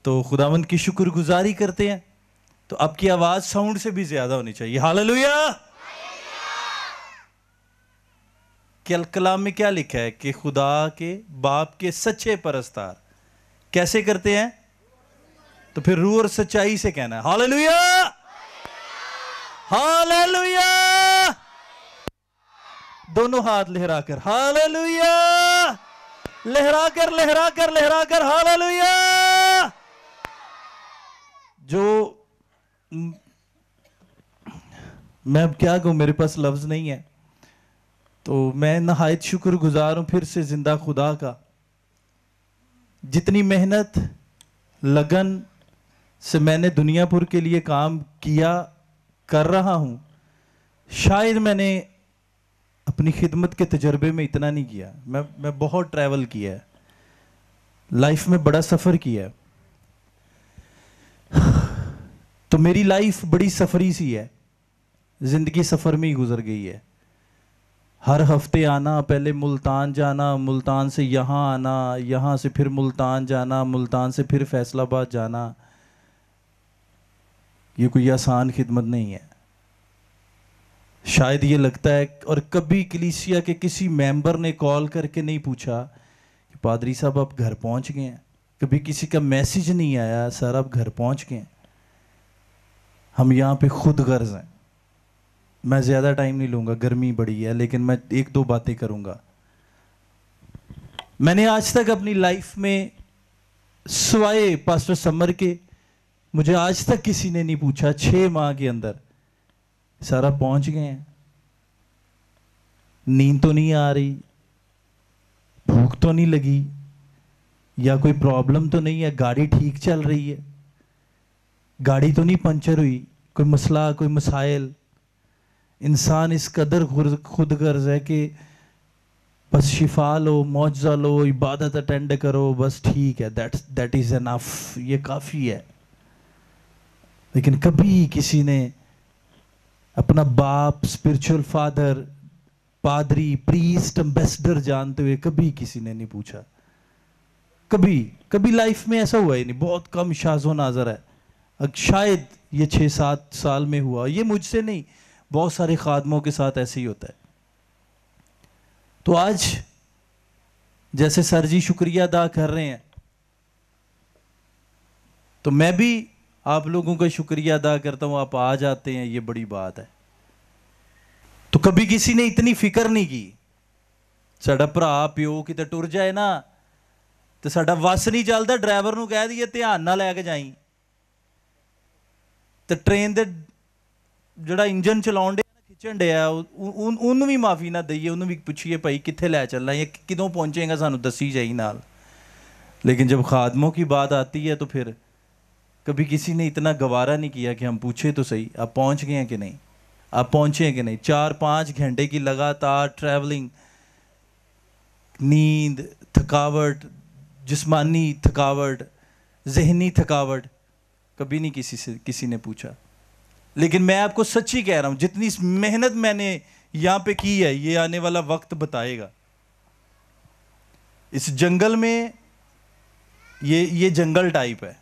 तो खुदावंद की शुक्रगुजारी करते हैं। तो आपकी आवाज साउंड से भी ज्यादा होनी चाहिए। हालेलुया। कलाम में क्या लिखा है कि खुदा के बाप के सच्चे परस्तार कैसे करते हैं? तो फिर रूह और सच्चाई से कहना है हालेलुया, हालेलुया। दोनों हाथ लहराकर हालेलुया, लहराकर लहराकर लहराकर हालेलुया। जो मैं अब क्या कहूं, मेरे पास लफ्ज नहीं है। तो मैं नहायत शुक्रगुजार हूं फिर से जिंदा खुदा का। जितनी मेहनत लगन से मैंने दुनियापुर के लिए काम किया कर रहा हूं, शायद मैंने अपनी खिदमत के तजर्बे में इतना नहीं किया। मैं बहुत ट्रैवल किया है, लाइफ में बड़ा सफ़र किया है। तो मेरी लाइफ बड़ी सफरी सी है, जिंदगी सफ़र में ही गुजर गई है। हर हफ्ते आना, पहले मुल्तान जाना, मुल्तान से यहाँ आना, यहाँ से फिर मुल्तान जाना, मुल्तान से फिर फैसलाबाद जाना। ये कोई आसान खिदमत नहीं है। शायद ये लगता है, और कभी कलीसिया के किसी मेंबर ने कॉल करके नहीं पूछा कि पादरी साहब आप घर पहुंच गए हैं। कभी किसी का मैसेज नहीं आया सर आप घर पहुंच गए हैं। हम यहाँ पे खुद गर्ज हैं। मैं ज़्यादा टाइम नहीं लूँगा, गर्मी बड़ी है, लेकिन मैं एक दो बातें करूँगा। मैंने आज तक अपनी लाइफ में सिवाय पास्टर समर के, मुझे आज तक किसी ने नहीं पूछा 6 माह के अंदर सारा पहुंच गए हैं, नींद तो नहीं आ रही, भूख तो नहीं लगी, या कोई प्रॉब्लम तो नहीं है, गाड़ी ठीक चल रही है, गाड़ी तो नहीं पंचर हुई, कोई मसला कोई मसाइल। इंसान इस कदर खुद गर्ज है कि बस शिफा लो, मौजज़ा लो, इबादत अटेंड करो, बस ठीक है, दैट इज़ एनफ, ये काफ़ी है। लेकिन कभी किसी ने अपना बाप, स्पिरिचुअल फादर, पादरी, प्रीस्ट, एम्बेसडर जानते हुए कभी किसी ने नहीं पूछा। कभी लाइफ में ऐसा हुआ ही नहीं। बहुत कम शाज़ो नाज़र है। शायद ये 6-7 साल में हुआ। ये मुझसे नहीं, बहुत सारे खादमों के साथ ऐसे ही होता है। तो आज जैसे सर जी शुक्रिया अदा कर रहे हैं, तो मैं भी आप लोगों का शुक्रिया अदा करता हूं। आप आ जाते हैं, ये बड़ी बात है। तो कभी किसी ने इतनी फिक्र नहीं की। साडा भरा प्यो किते टुर जाए ना, तो साडा वस नहीं चलता, ड्राइवर नूं कह दईए ध्यान नाल लैके जाई। तो ट्रेन दे जिहड़ा इंजन चलाउण डे खिंचण डिया, उन्होंने भी माफ़ी ना दईए, उन्होंने भी पुछिए भाई कित्थे लै चलना, ये किदों पहुंचेगा, सानू दसी जाई नाल। लेकिन जब खादमों की बात आती है तो फिर कभी किसी ने इतना गवारा नहीं किया कि हम पूछे तो सही आप पहुंच गए हैं कि नहीं, आप पहुंचे हैं कि नहीं। 4-5 घंटे की लगातार ट्रैवलिंग, नींद, थकावट, जिस्मानी थकावट, जहनी थकावट, कभी नहीं किसी ने पूछा। लेकिन मैं आपको सच्ची कह रहा हूं, जितनी मेहनत मैंने यहां पे की है, ये आने वाला वक्त बताएगा। इस जंगल में ये जंगल टाइप है।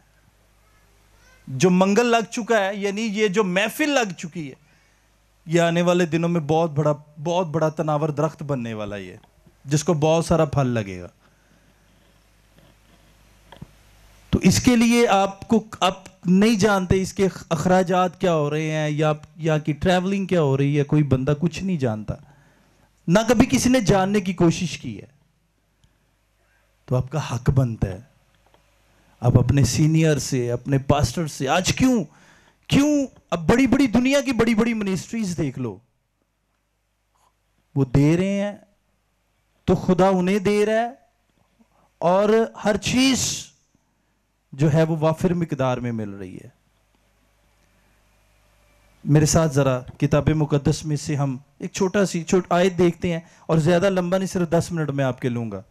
जो मंगल लग चुका है, यानी ये जो महफिल लग चुकी है, ये आने वाले दिनों में बहुत बड़ा तनावर दरख्त बनने वाला है, जिसको बहुत सारा फल लगेगा। तो इसके लिए आप नहीं जानते इसके अखराजात क्या हो रहे हैं, या कि ट्रैवलिंग क्या हो रही है। कोई बंदा कुछ नहीं जानता, ना कभी किसी ने जानने की कोशिश की है। तो आपका हक बनता है आप अपने सीनियर से, अपने पास्टर से, आज क्यों अब बड़ी दुनिया की बड़ी मिनिस्ट्रीज देख लो, वो दे रहे हैं तो खुदा उन्हें दे रहा है, और हर चीज जो है वो वाफिर मिकदार में मिल रही है। मेरे साथ जरा किताब मुकद्दस में से हम एक छोटा आयत देखते हैं, और ज्यादा लंबा नहीं, सिर्फ 10 मिनट में आपके लूंगा।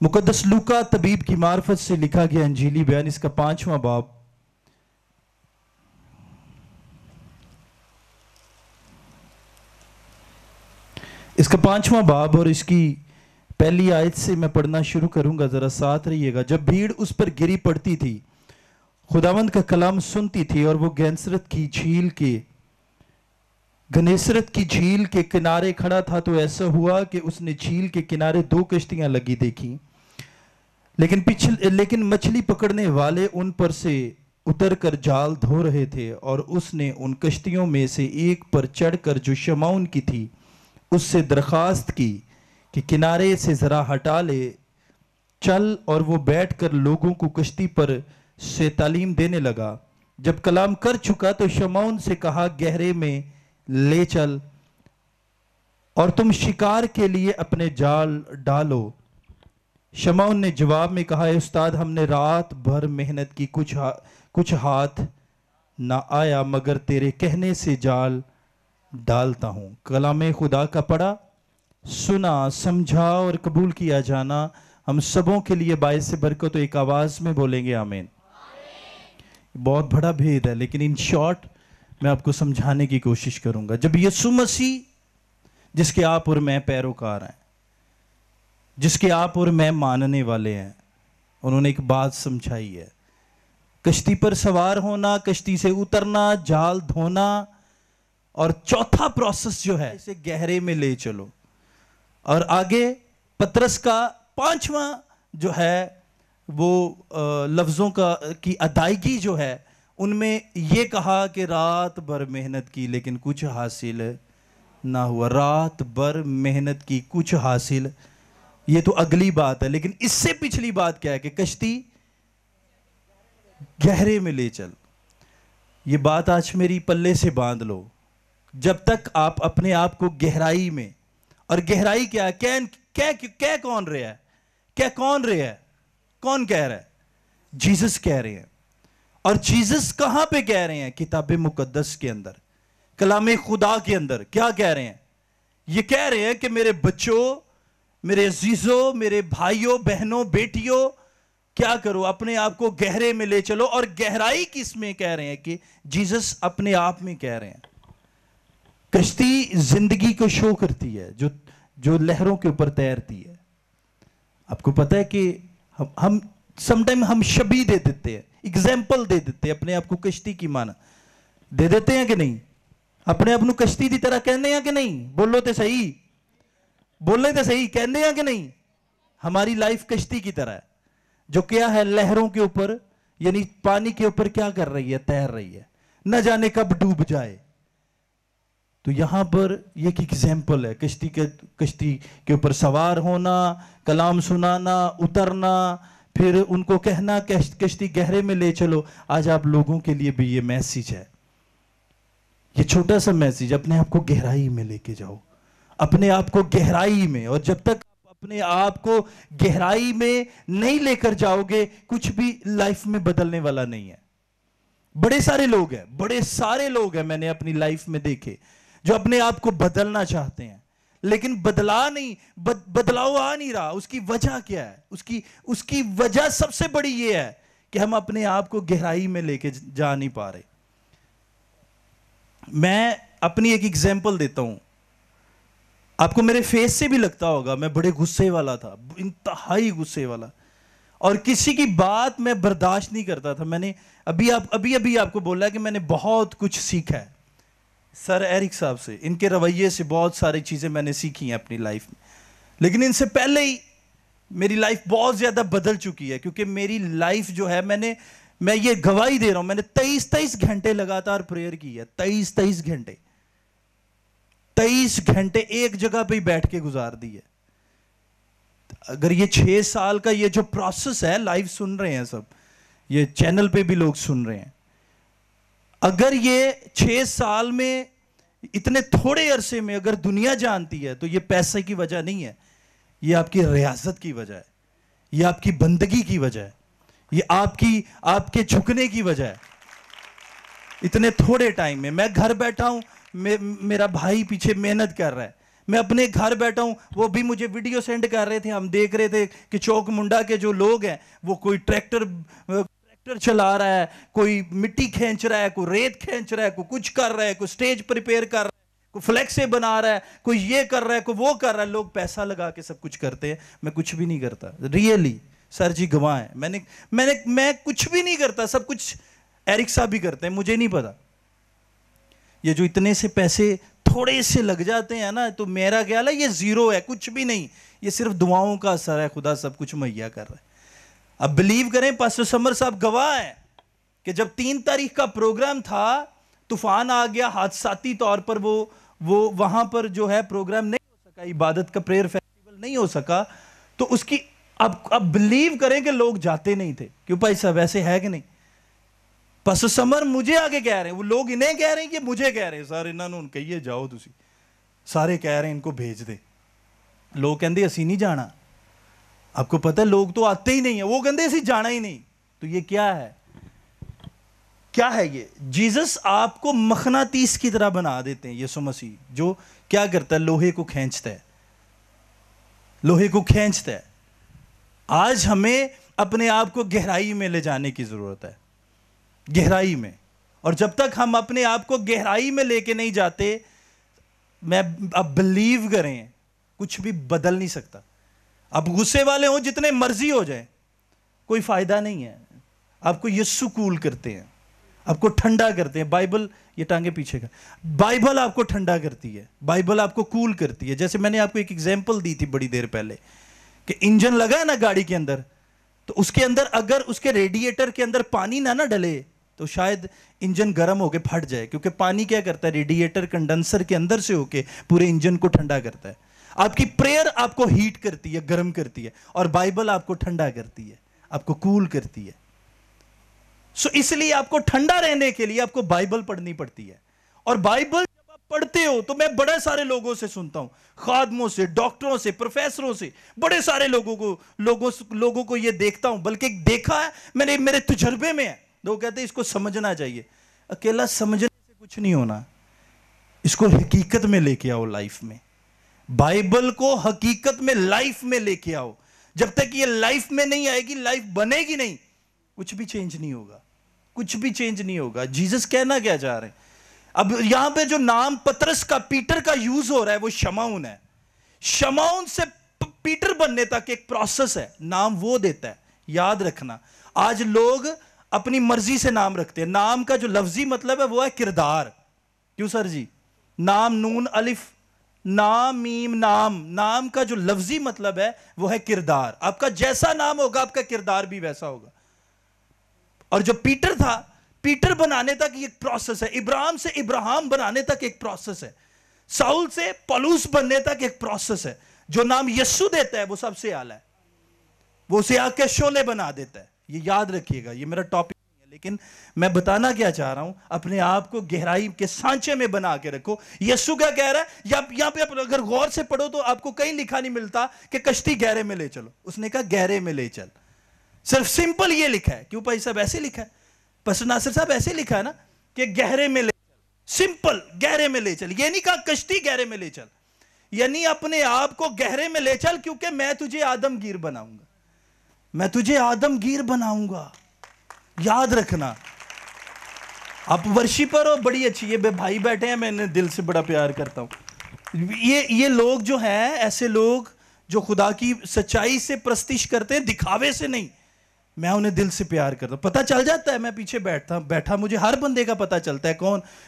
मुकद्दस लूका तबीब की मार्फत से लिखा गया अंजीली बयान, इसका 5वां बाब, इसका 5वां बाब और इसकी पहली आयत से मैं पढ़ना शुरू करूंगा, जरा साथ रहिएगा। जब भीड़ उस पर गिरी पड़ती थी, खुदावंद का कलाम सुनती थी, और वो गनेसरत की झील के किनारे खड़ा था, तो ऐसा हुआ कि उसने झील के किनारे 2 कश्तियां लगी देखी, लेकिन मछली पकड़ने वाले उन पर से उतरकर जाल धो रहे थे। और उसने उन कश्तियों में से एक पर चढ़कर, जो शमौन की थी, उससे दरखास्त की कि किनारे से जरा हटा ले चल। और वो बैठकर लोगों को कश्ती पर से तालीम देने लगा। जब कलाम कर चुका तो शमौन से कहा, गहरे में ले चल और तुम शिकार के लिए अपने जाल डालो। शमौन ने जवाब में कहा, उस्ताद, हमने रात भर मेहनत की, कुछ हाथ ना आया, मगर तेरे कहने से जाल डालता हूं। कलाम खुदा का पढ़ा, सुना, समझा और कबूल किया जाना हम सबों के लिए बायस बरकत। तो एक आवाज में बोलेंगे आमीन। बहुत बड़ा भेद है, लेकिन इन शॉर्ट मैं आपको समझाने की कोशिश करूंगा। जब यीशु मसीह, जिसके आप और मैं पैरोकार हैं, जिसके आप और मैं मानने वाले हैं, उन्होंने एक बात समझाई है, कश्ती पर सवार होना, कश्ती से उतरना, जाल धोना, और चौथा प्रोसेस जो है, इसे गहरे में ले चलो। और आगे पतरस का 5वां जो है वो लफ्जों की अदायगी जो है, उनमें यह कहा कि रात भर मेहनत की लेकिन कुछ हासिल ना हुआ। रात भर मेहनत की, कुछ हासिल, ये तो अगली बात है। लेकिन इससे पिछली बात क्या है कि कश्ती गहरे में ले चल। ये बात आज मेरी पल्ले से बांध लो। जब तक आप अपने आप को गहराई में, और गहराई क्या है, क्या कौन रहा है, क्या कौन रहा है, कौन कह रहा है? जीसस कह रहे हैं। और जीसस कहां पे कह रहे हैं? किताब मुकद्दस के अंदर, कलाम खुदा के अंदर। क्या कह रहे हैं? ये कह रहे हैं कि मेरे बच्चों, मेरे अजीजों, मेरे भाइयों, बहनों, बेटियों, क्या करो? अपने आप को गहरे में ले चलो। और गहराई किस में कह रहे हैं? कि जीसस अपने आप में कह रहे हैं। कश्ती जिंदगी को शो करती है, जो लहरों के ऊपर तैरती है। आपको पता है कि हम समटाइम हम शबी दे देते हैं, एग्जाम्पल दे देते हैं अपने आप को कश्ती की माना दे देते हैं कि नहीं? अपने आप को कश्ती की तरह कहते हैं कि नहीं? बोलो तो सही, बोले तो सही, कहते हैं कि नहीं? हमारी लाइफ कश्ती की तरह है, जो क्या है, लहरों के ऊपर, यानी पानी के ऊपर क्या कर रही है? तैर रही है, न जाने कब डूब जाए। तो यहां पर एक एग्जाम्पल है कश्ती के ऊपर सवार होना, कलाम सुनाना, उतरना, फिर उनको कहना कश्ती गहरे में ले चलो। आज आप लोगों के लिए भी ये मैसेज है, ये छोटा सा मैसेज, अपने आप को गहराई में लेके जाओ, अपने आप को गहराई में। और जब तक आप अपने आप को गहराई में नहीं लेकर जाओगे, कुछ भी लाइफ में बदलने वाला नहीं है। बड़े सारे लोग हैं मैंने अपनी लाइफ में देखे, जो अपने आप को बदलना चाहते हैं, लेकिन बदलाव आ नहीं रहा। उसकी वजह क्या है? उसकी वजह सबसे बड़ी ये है कि हम अपने आप को गहराई में लेके जा नहीं पा रहे। मैं अपनी एक एग्जांपल देता हूं, आपको मेरे फेस से भी लगता होगा, मैं बड़े गुस्से वाला था, इंतहाई गुस्से वाला, और किसी की बात मैं बर्दाश्त नहीं करता था। मैंने अभी आपको बोला कि मैंने बहुत कुछ सीखा है सर एरिक साहब से, इनके रवैये से बहुत सारी चीजें मैंने सीखी हैं अपनी लाइफ में। लेकिन इनसे पहले ही मेरी लाइफ बहुत ज्यादा बदल चुकी है, क्योंकि मेरी लाइफ जो है, मैं ये गवाही दे रहा हूं, मैंने 23 घंटे लगातार प्रेयर की है। 23 घंटे एक जगह पे ही बैठ के गुजार दी है। अगर ये 6 साल का ये जो प्रोसेस है, लाइव सुन रहे हैं सब, ये चैनल पे भी लोग सुन रहे हैं, अगर ये 6 साल में, इतने थोड़े अरसे में अगर दुनिया जानती है, तो ये पैसे की वजह नहीं है, ये आपकी रियासत की वजह है, ये आपकी बंदगी की वजह है, ये आपके झुकने की वजह है। इतने थोड़े टाइम में मैं घर बैठा हूं, मेरा भाई पीछे मेहनत कर रहा है, मैं अपने घर बैठा हूं, वो भी मुझे वीडियो सेंड कर रहे थे, हम देख रहे थे कि चौक मुंडा के जो लोग हैं, वो कोई ट्रैक्टर चला रहा है, कोई मिट्टी खींच रहा है, कोई रेत खींच रहा है, कोई कुछ कर रहा है, कोई स्टेज प्रिपेयर कर रहा है, कोई फ्लेक्स से बना रहा है, कोई ये कर रहा है, कोई वो कर रहा है। लोग पैसा लगा के सब कुछ करते हैं, मैं कुछ भी नहीं करता। रियली सर जी गवाह है, मैं कुछ भी नहीं करता, सब कुछ एरिक साहब भी करते हैं, मुझे नहीं पता। ये जो इतने से पैसे थोड़े से लग जाते हैं ना, तो मेरा ख्याल है ये जीरो है, कुछ भी नहीं, ये सिर्फ दुआओं का असर है, खुदा सब कुछ मुहैया कर रहा है। अब बिलीव करें, पास्टर समर साहब गवाह है कि जब 3 तारीख का प्रोग्राम था, तूफान आ गया, हादसाती तौर पर वो वहां पर जो है प्रोग्राम नहीं हो सका, इबादत का प्रेयर फेस्टिवल नहीं हो सका। तो उसकी अब बिलीव करें कि लोग जाते नहीं थे। क्यों भाई साहब, ऐसे है कि नहीं? पास्टर समर मुझे आगे कह रहे हैं, वो लोग इन्हें कह रहे हैं कि मुझे कह रहे हैं, सर इन्होंने कहिए जाओ तुसी, सारे कह रहे हैं इनको भेज दे। लोग कहते असी नहीं जाना। आपको पता है लोग तो आते ही नहीं है, वो कहते असी जाना ही नहीं। तो ये क्या है, क्या है ये? जीसस आपको मखनातीस की तरह बना देते हैं। यीशु मसीह जो क्या करता है, लोहे को खींचता है, लोहे को खींचता है। आज हमें अपने आप को गहराई में ले जाने की जरूरत है, गहराई में। और जब तक हम अपने आप को गहराई में लेके नहीं जाते, मैं अब बिलीव करें, कुछ भी बदल नहीं सकता। अब गुस्से वाले हो जितने मर्जी हो जाए, कोई फायदा नहीं है। आपको यीशु कूल करते हैं, आपको ठंडा करते हैं। बाइबल, ये टांगे पीछे का, बाइबल आपको ठंडा करती है, बाइबल आपको कूल करती है। जैसे मैंने आपको एक एग्जांपल दी थी बड़ी देर पहले कि इंजन लगा है ना गाड़ी के अंदर, तो उसके अंदर अगर उसके रेडिएटर के अंदर पानी ना डले तो शायद इंजन गर्म होकर फट जाए, क्योंकि पानी क्या करता है, रेडिएटर कंडेंसर के अंदर से होके पूरे इंजन को ठंडा करता है। आपकी प्रेयर आपको हीट करती है, गर्म करती है, और बाइबल आपको ठंडा करती है, आपको कूल करती है। सो इसलिए आपको ठंडा रहने के लिए आपको बाइबल पढ़नी पड़ती है। और बाइबल जब आप पढ़ते हो, तो मैं बड़े सारे लोगों से सुनता हूं, खादमों से, डॉक्टरों से, प्रोफेसरों से, बड़े सारे लोगों को ये देखता हूं, बल्कि देखा है मैंने, मेरे तजुर्बे में है। लोग कहते हैं इसको समझना चाहिए। अकेला समझने से कुछ नहीं होना, इसको हकीकत में लेके आओ लाइफ में। बाइबल को हकीकत में लाइफ में लेके आओ। जब तक ये लाइफ में नहीं आएगी, लाइफ बनेगी नहीं, कुछ भी चेंज नहीं होगा, कुछ भी चेंज नहीं होगा। जीसस कहना क्या चाह रहे हैं? अब यहां पे जो नाम पतरस का, पीटर का यूज हो रहा है, वो शमाउन है। शमाउन से पीटर बनने तक एक प्रोसेस है, नाम वो देता है। याद रखना, आज लोग अपनी मर्जी से नाम रखते हैं। नाम का जो लफ्जी मतलब है वो है किरदार। क्यों सर जी? नाम, नून अलिफ, नाम मीम, नाम का जो लफ्जी मतलब है वो है किरदार। आपका जैसा नाम होगा, आपका किरदार भी वैसा होगा। और जो पीटर था, पीटर बनाने तक एक प्रोसेस है। इब्राहिम से इब्राहिम बनाने तक एक प्रोसेस है। साउल से पौलुस बनने तक एक प्रोसेस है। जो नाम यीशु देता है वो सबसे आला है, वो उसे आके शोले बना देता है। ये याद रखिएगा, ये मेरा टॉपिक नहीं है, लेकिन मैं बताना क्या चाह रहा हूं, अपने आप को गहराई के सांचे में बना के रखो। यीशु क्या कह रहा है, यहां पे अगर गौर से पढ़ो तो आपको कहीं लिखा नहीं मिलता कि कश्ती गहरे में ले चलो। उसने कहा गहरे में ले चल। सिर्फ सिंपल ये लिखा है। क्यों भाई साहब ऐसे लिखा है? पास्टर नासिर साहब ऐसे लिखा है ना कि गहरे में ले चल, सिंपल गहरे में ले चल। ये नहीं कहा कश्ती गहरे में ले चल, यानी अपने आप को गहरे में ले चल, क्योंकि मैं तुझे आदमगीर बनाऊंगा, मैं तुझे आदमगीर बनाऊंगा। याद रखना। आप वर्शिपर हो, बड़ी अच्छी, ये भाई बैठे हैं, मैं इन्हें दिल से बड़ा प्यार करता हूं। ये लोग जो हैं, ऐसे लोग जो खुदा की सच्चाई से प्रस्तिश करते हैं, दिखावे से नहीं, मैं उन्हें दिल से प्यार करता हूं। पता चल जाता है, मैं पीछे बैठा मुझे हर बंदे का पता चलता है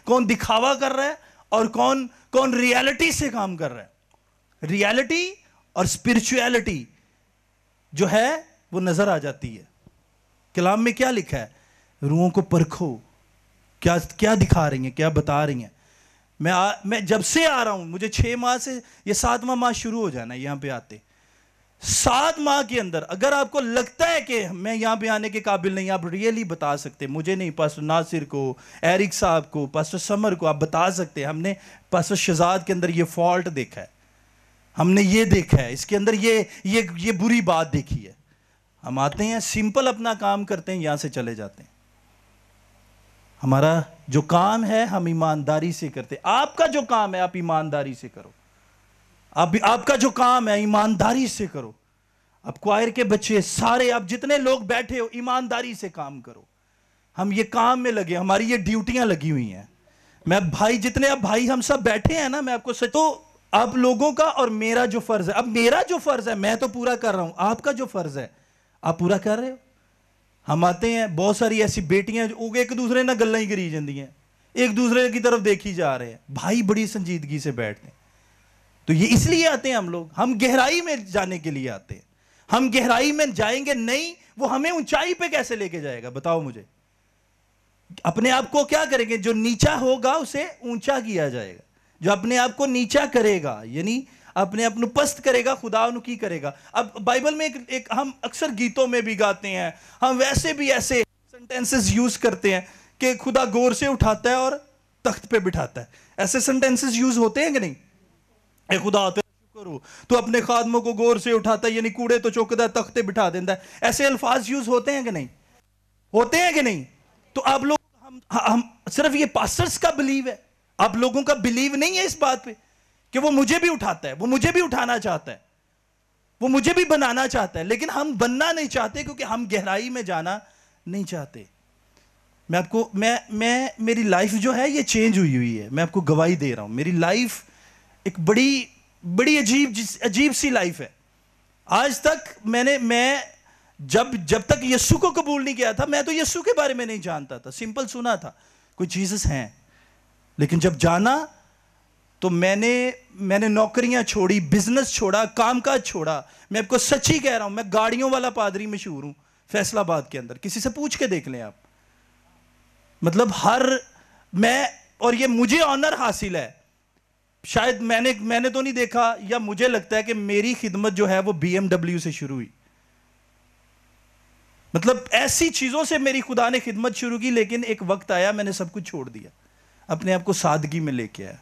कौन दिखावा कर रहा है और कौन रियलिटी से काम कर रहा है। रियलिटी और स्पिरिचुअलिटी जो है वो नजर आ जाती है। कलाम में क्या लिखा है? रूहों को परखो, क्या दिखा रही हैं, क्या बता रही हैं। मैं जब से आ रहा हूं, मुझे 6 माह से, ये 7वां माह शुरू हो जाना है यहां पे आते। 7 माह के अंदर अगर आपको लगता है कि मैं यहां पे आने के काबिल नहीं, आप रियली बता सकते, मुझे नहीं, पास्टर नासिर को, एरिक साहब को, पास्टर समर को आप बता सकते। हमने पास्टर शहजाद के अंदर ये फॉल्ट देखा है, हमने ये देखा है, इसके अंदर ये बुरी बात देखी है। हम आते हैं, सिंपल अपना काम करते हैं, यहां से चले जाते हैं। हमारा जो काम है हम ईमानदारी से करते हैं। आपका जो काम है आप ईमानदारी से करो। आपका जो काम है ईमानदारी से करो। अब क्वायर के बच्चे सारे, आप जितने लोग बैठे हो, ईमानदारी से काम करो। हम ये काम में लगे, हमारी ये ड्यूटियां लगी हुई हैं। मैं भाई, जितने अब भाई हम सब बैठे हैं ना, मैं आपको सच, तो आप लोगों का और मेरा जो फर्ज है, अब मेरा जो फर्ज है मैं तो पूरा कर रहा हूं, आपका जो फर्ज है आप पूरा कर रहे हो। हम आते हैं, बहुत सारी ऐसी बेटियां जो एक दूसरे ना गल्ला ही करी जाती हैं, एक दूसरे की तरफ देखी जा रहे हैं, भाई बड़ी संजीदगी से बैठते हैं। तो ये इसलिए आते हैं हम लोग, हम गहराई में जाने के लिए आते हैं। हम गहराई में जाएंगे नहीं, वो हमें ऊंचाई पे कैसे लेके जाएगा बताओ मुझे। अपने आप को क्या करेंगे, जो नीचा होगा उसे ऊंचा किया जाएगा। जो अपने आप को नीचा करेगा, यानी अपने आप पस्त करेगा, खुदा की करेगा। अब बाइबल में एक हम अक्सर गीतों में भी गाते हैं, हम वैसे भी ऐसे सेंटेंसेस यूज करते हैं कि खुदा गौर से उठाता है और तख्त पे बिठाता है। ऐसे सेंटेंसेस यूज होते हैं कि नहीं? ए खुदा शुक्र हो, तो अपने खादमों को गौर से उठाता है, यानी कूड़े तो चुकता है, तख्ते बिठा देता है। ऐसे अल्फाज यूज होते हैं कि नहीं? होते हैं कि नहीं? तो आप लोग, हम सिर्फ ये पास्टर्स का बिलीव है, आप लोगों का बिलीव नहीं है इस बात पे कि वो मुझे भी उठाता है, वो मुझे भी उठाना चाहता है, वो मुझे भी बनाना चाहता है, लेकिन हम बनना नहीं चाहते क्योंकि हम गहराई में जाना नहीं चाहते। मैं आपको मैं मेरी लाइफ जो है ये चेंज हुई है, मैं आपको गवाही दे रहा हूं। मेरी लाइफ एक बड़ी अजीब सी लाइफ है। आज तक मैं जब तक यीशु को कबूल नहीं किया था, मैं तो यीशु के बारे में नहीं जानता था, सिंपल सुना था कोई जीसस हैं। लेकिन जब जाना तो मैंने नौकरियां छोड़ी, बिजनेस छोड़ा, कामकाज छोड़ा। मैं आपको सच्ची कह रहा हूं, मैं गाड़ियों वाला पादरी मशहूर हूं फैसलाबाद के अंदर, किसी से पूछ के देख लें आप। मतलब और ये मुझे ऑनर हासिल है। शायद मैंने तो नहीं देखा, या मुझे लगता है कि मेरी खिदमत जो है वो BMW से शुरू हुई। मतलब ऐसी चीजों से मेरी खुदा ने खिदमत शुरू की, लेकिन एक वक्त आया मैंने सब कुछ छोड़ दिया, अपने आप को सादगी में लेके आया।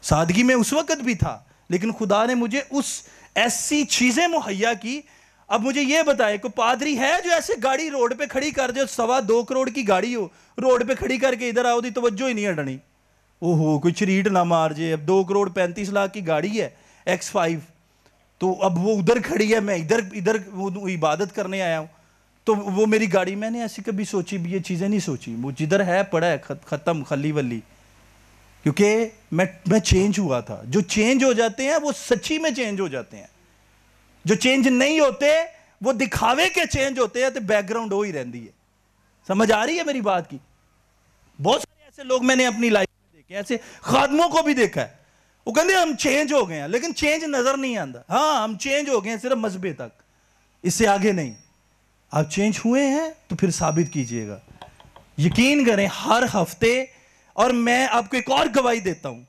सादगी में उस वक्त भी था, लेकिन खुदा ने मुझे उस ऐसी चीजें मुहैया की। अब मुझे यह बताए, कोई पादरी है जो ऐसे गाड़ी रोड पे खड़ी कर दे, 2.25 करोड़ की गाड़ी हो, रोड पे खड़ी करके इधर आओ, दी तवज्जो ही नहीं हटनी। ओहो कोई चरीट ना मार जे। अब 2 करोड़ 35 लाख की गाड़ी है X5, तो अब वो उधर खड़ी है, मैं इधर इबादत करने आया हूं, तो वो मेरी गाड़ी। मैंने ऐसी कभी सोची भी, ये चीजें नहीं सोची। वो जिधर है पड़ा है, खत्म, खली वली। क्योंकि मैं चेंज हुआ था। जो चेंज हो जाते हैं वो सच्ची में चेंज हो जाते हैं, जो चेंज नहीं होते वो दिखावे के चेंज होते हैं, तो बैकग्राउंड हो ही रहती है। समझ आ रही है मेरी बात की? बहुत सारे ऐसे लोग मैंने अपनी लाइफ में देखे, ऐसे खादमों को भी देखा है, वो कहते हैं हम चेंज हो गए हैं, लेकिन चेंज नजर नहीं आता। हाँ हम चेंज हो गए हैं सिर्फ मजहबे तक, इससे आगे नहीं। आप चेंज हुए हैं तो फिर साबित कीजिएगा, यकीन करें हर हफ्ते। और मैं आपको एक और गवाही देता हूं,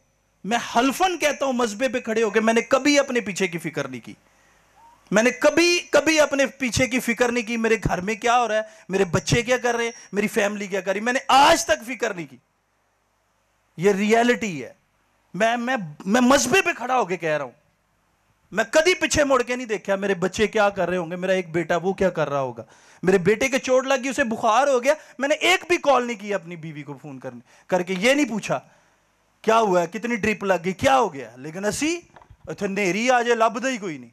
मैं हल्फन कहता हूं मजहबे पे खड़े होकर, मैंने कभी अपने पीछे की फिक्र नहीं की। मैंने कभी अपने पीछे की फिक्र नहीं की, मेरे घर में क्या हो रहा है, मेरे बच्चे क्या कर रहे हैं, मेरी फैमिली क्या कर रही, मैंने आज तक फिक्र नहीं की। यह रियलिटी है। मैं मजहबे पे खड़ा होकर कह रहा हूं, मैं कभी पीछे मुड़ के नहीं देखा मेरे बच्चे क्या कर रहे होंगे, मेरा एक बेटा वो क्या कर रहा होगा। मेरे बेटे के चोट लगी, उसे बुखार हो गया, मैंने एक भी कॉल नहीं की अपनी बीवी को फोन करके ये नहीं पूछा क्या हुआ है, कितनी ड्रिप लग गई, क्या हो गया। लेकिन असी इत्थे नेरी आ जाए लभदा ही कोई नहीं।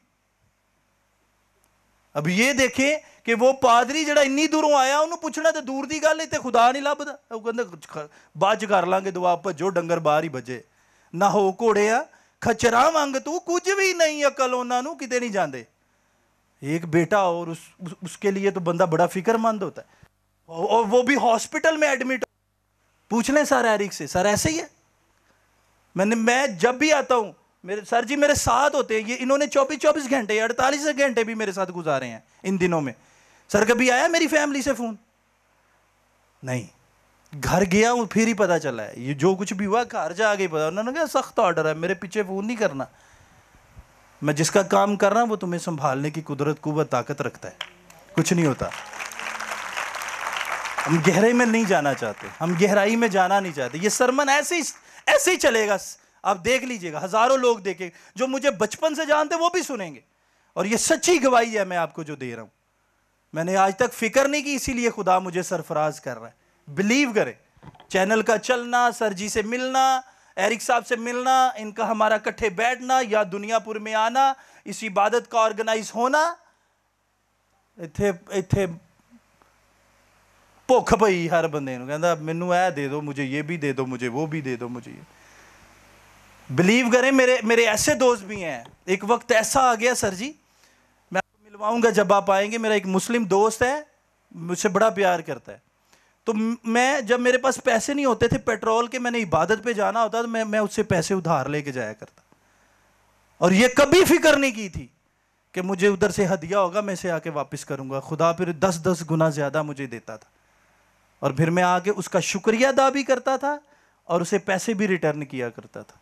अब ये देखें कि वो पादरी जड़ा इन्नी दूरों आया, उन्होंने पूछना तो दूर की गल, इत्थे खुदा नहीं लभदा। वो कहंदा बाद च कर लांगे दुआ, भजो डंगर बाहर ही भजे ना हो घोड़े खचरा मंग तू, कुछ भी नहीं अकल उन्होंने किते नहीं जाते। एक बेटा और उसके लिए तो बंदा बड़ा फिक्रमंद होता है, और वो भी हॉस्पिटल में एडमिट। पूछ लें सर एरिक से, सर ऐसे ही है। मैं जब भी आता हूं, मेरे सर जी मेरे साथ होते हैं। ये इन्होंने 24 घंटे 48 घंटे भी मेरे साथ गुजारे हैं इन दिनों में। सर कभी आया मेरी फैमिली से फोन? नहीं। घर गया हूं फिर ही पता चला है, ये जो कुछ भी हुआ घर जाके पता। उन्होंने कहा सख्त ऑर्डर है, मेरे पीछे फोन नहीं करना, मैं जिसका काम कर रहा हूं वो तुम्हें संभालने की कुदरत कुव्वत ताकत रखता है, कुछ नहीं होता। हम गहराई में नहीं जाना चाहते, हम गहराई में जाना नहीं चाहते। ये सरमन ऐसे ही चलेगा, आप देख लीजिएगा, हजारों लोग देखें जो मुझे बचपन से जानते वो भी सुनेंगे। और ये सच्ची गवाही है मैं आपको जो दे रहा हूं। मैंने आज तक फिक्र नहीं की, इसीलिए खुदा मुझे सरफराज कर रहा है। बिलीव करें, चैनल का चलना, सर जी से मिलना, एरिक साहब से मिलना, इनका हमारा इकट्ठे बैठना या दुनियापुर में आना, इस इबादत का ऑर्गेनाइज होना, इथे भुख पई हर बंदे नूं, कहंदा मैनू ऐ दे दो, मुझे ये भी दे दो, मुझे वो भी दे दो, मुझे ये। बिलीव करें मेरे ऐसे दोस्त भी हैं। एक वक्त ऐसा आ गया सर जी, मैं आपको मिलवाऊंगा जब आप आएंगे, मेरा एक मुस्लिम दोस्त है, मुझसे बड़ा प्यार करता है। तो मैं जब मेरे पास पैसे नहीं होते थे पेट्रोल के, मैंने इबादत पे जाना होता तो मैं उससे पैसे उधार लेके जाया करता। और ये कभी फिक्र नहीं की थी कि मुझे उधर से हदिया होगा, मैं इसे आके वापस करूंगा। खुदा फिर 10-10 गुना ज्यादा मुझे देता था, और फिर मैं आके उसका शुक्रिया अदा भी करता था और उसे पैसे भी रिटर्न किया करता था।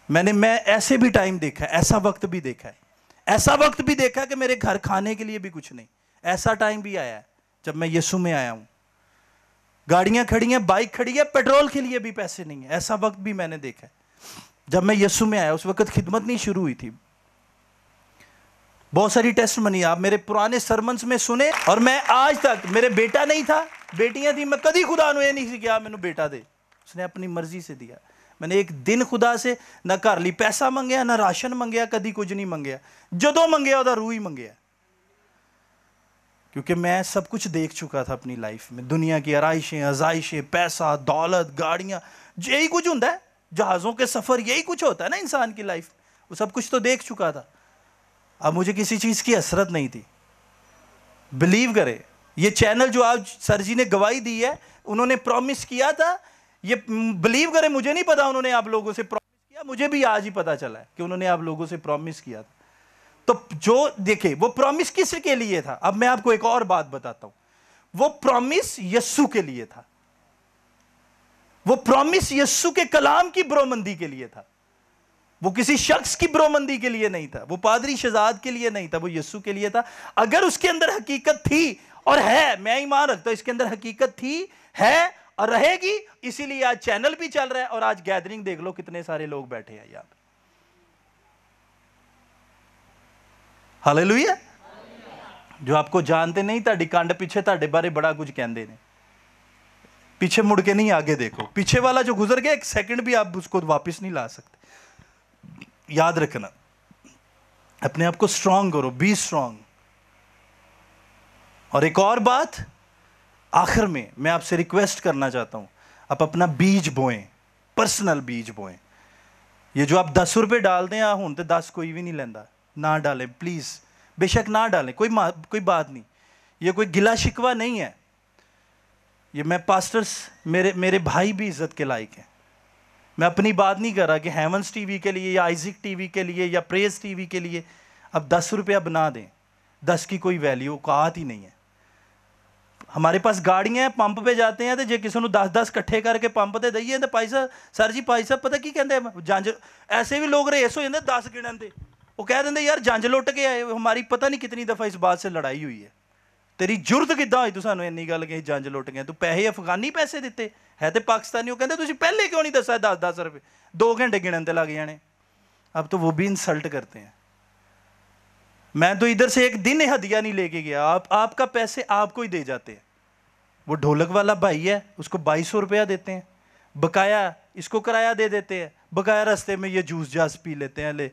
मैं ऐसे भी टाइम देखा है, ऐसा वक्त भी देखा है, ऐसा वक्त भी देखा कि मेरे घर खाने के लिए भी कुछ नहीं। ऐसा टाइम भी आया है जब मैं यीशु में आया हूं, गाड़ियां खड़ी हैं, बाइक खड़ी है, पेट्रोल के लिए भी पैसे नहीं है। ऐसा वक्त भी मैंने देखा है जब मैं यीशु में आया। उस वक्त खिदमत नहीं शुरू हुई थी। बहुत सारी टेस्ट मनी आप मेरे पुराने सरमन्स में सुने, और मैं आज तक, मेरे बेटा नहीं था, बेटियां थी, मैं कभी खुदा ने नहीं किया मैनू बेटा दे, उसने अपनी मर्जी से दिया। मैंने एक दिन खुदा से ना घर ली पैसा मंगया, ना राशन मंगया, कभी कुछ नहीं मंगया। जदों मंगया उहदा रूह ही मंगया, क्योंकि मैं सब कुछ देख चुका था अपनी लाइफ में। दुनिया की आराइशें, आजाइशें, पैसा, दौलत, गाड़ियां, यही कुछ होता है, जहाज़ों के सफ़र, यही कुछ होता है ना इंसान की लाइफ। वो सब कुछ तो देख चुका था। अब मुझे किसी चीज़ की हसरत नहीं थी। बिलीव करें, ये चैनल जो आज सर जी ने गवाही दी है, उन्होंने प्रॉमिस किया था, ये बिलीव करें, मुझे नहीं पता उन्होंने आप लोगों से प्रॉमिस किया, मुझे भी आज ही पता चला है कि उन्होंने आप लोगों से प्रॉमिस किया था। तो जो देखे वो प्रॉमिस किस के लिए था, अब मैं आपको एक और बात बताता हूं। वो प्रॉमिस यस्सु के लिए था। वो प्रॉमिस यस्सु के कलाम की ब्रोमंदी के लिए था। वो किसी शख्स की ब्रोमंदी के लिए नहीं था, वो पादरी शहजाद के लिए नहीं था, वो यस्सु के लिए था। अगर उसके अंदर हकीकत थी और है, मैं ईमान रखता हूं इसके अंदर हकीकत थी, है और रहेगी, इसीलिए आज चैनल भी चल रहा है और आज गैदरिंग देख लो कितने सारे लोग बैठे हैं यहां। हालेलुया। जो आपको जानते नहीं, ताड़ी कंड पीछे ताड़े बारे बड़ा कुछ कहते हैं। पीछे मुड़ के नहीं आगे देखो, पीछे वाला जो गुजर गया एक सेकंड भी आप उसको वापस नहीं ला सकते। याद रखना, अपने आप को स्ट्रांग करो, बी स्ट्रांग। और एक और बात आखिर में मैं आपसे रिक्वेस्ट करना चाहता हूं, आप अपना बीज बोएं, पर्सनल बीज बोएं। ये जो आप 10 रुपए डालते हैं हूं तो 10 कोई भी नहीं लेंदा, ना डालें प्लीज, बेशक ना डालें, कोई बात नहीं। ये कोई गिला शिकवा नहीं है। ये मैं पास्टर्स, मेरे भाई भी इज्जत के लायक हैं। मैं अपनी बात नहीं कर रहा कि हेवंस टीवी के लिए या आइजिक टीवी के लिए या प्रेस टीवी के लिए अब 10 रुपया बना दें, 10 की कोई वैल्यू औकात ही नहीं है। हमारे पास गाड़ियां हैं, पंप पे जाते हैं तो जे किसी को 10-10 इकट्ठे करके पंप ते दईए तो भाई साहब, सर जी भाई साहब पता की कहते हैं, जंज, ऐसे भी लोग रेस हो जाते 10 गिणन ते, वो कह देंगे यार जंज लुट के आए। हमारी पता नहीं कितनी दफ़ा इस बात से लड़ाई हुई है, तेरी जुरत किद्दां होई तू सानू इन्नी गल कही जंज लुट गए, तू पैसे अफगानी पैसे दिते है तो पाकिस्तानी। वो कहते तुसीं पहले क्यों नहीं दसा 10-10 रुपये, 2 घंटे गिणन ते लग जाने। अब तो वो भी इंसल्ट करते हैं। मैं तो इधर से एक दिन हदिया नहीं लेके गया, आपका पैसे आपको ही दे जाते हैं। वो ढोलक वाला भाई है, उसको 2200 रुपया देते हैं, बकाया इसको किराया दे देते हैं, बकाया रास्ते में ये जूस जास पी लेते हैं, ले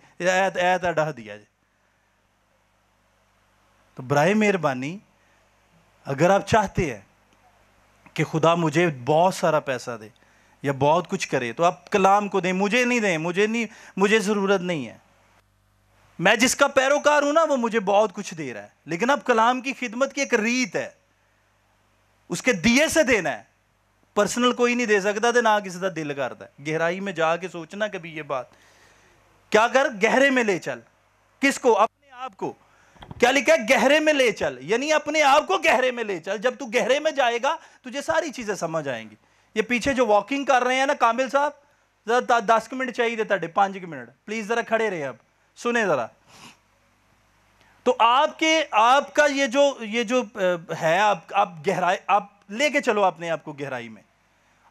ताड़ा हदिया जी। तो बराए मेहरबानी, अगर आप चाहते हैं कि खुदा मुझे बहुत सारा पैसा दे या बहुत कुछ करे, तो आप कलाम को दें, मुझे नहीं दें, मुझे ज़रूरत नहीं है। मैं जिसका पैरोकार हूं ना, वो मुझे बहुत कुछ दे रहा है, लेकिन अब कलाम की खिदमत की एक रीत है, उसके दिए से देना है। पर्सनल कोई नहीं दे सकता, तो ना किसी का दिल करता है। गहराई में जाके सोचना कभी ये बात, क्या कर, गहरे में ले चल। किसको? अपने आप को। क्या लिखा है? गहरे में ले चल, यानी अपने आप को गहरे में ले चल। जब तू गहरे में जाएगा तुझे सारी चीजें समझ आएंगी। ये पीछे जो वॉकिंग कर रहे हैं ना कामिल साहब, जरा 10 मिनट चाहिए ताड़े, 5 मिनट प्लीज जरा खड़े रहे, अब सुने जरा। तो आपका ये जो है, आप गहराई, आप लेके चलो अपने आप को गहराई में।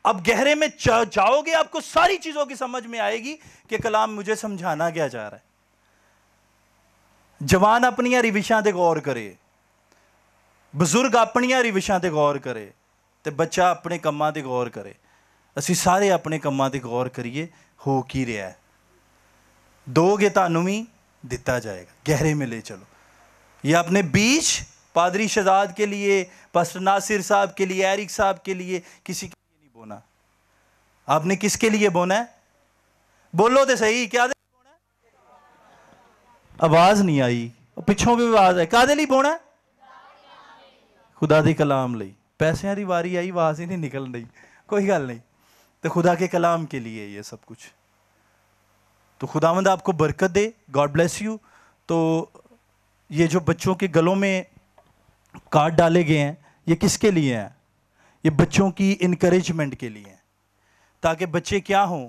अब गहरे में जाओगे, आपको सारी चीजों की समझ में आएगी कि कलाम मुझे समझाना क्या चाह रहा है। जवान अपनिया रिविशां ते गौर करे, बजुर्ग अपनिया रिविशां ते गौर करे, ते बच्चा अपने कम्मां ते गौर करे। असीं सारे अपने कम्मां ते गौर करिए, हो की रहा है। दोगे तानू भी दिता जाएगा। गहरे में ले चलो। ये अपने बीज पादरी शहजाद के लिए, पास्टर नासिर साहब के लिए, एरिक साहब के लिए, किसी के लिए नहीं बोना। आपने किसके लिए बोना है? बोलो तो सही, क्या बोना है? आवाज नहीं आई, पिछों भी आवाज है, कादे लिए बोना है? खुदा दी कलाम ਲਈ। पैसों की वारी आई, आवाज ही नहीं निकल रही, कोई गल नहीं, तो खुदा के कलाम के लिए ये सब कुछ। तो खुदावंद आपको बरकत दे, गॉड ब्लेस यू। तो ये जो बच्चों के गलों में कार्ड डाले गए हैं, ये किसके लिए हैं? ये बच्चों की इनकरेजमेंट के लिए हैं, ताकि बच्चे क्या हों,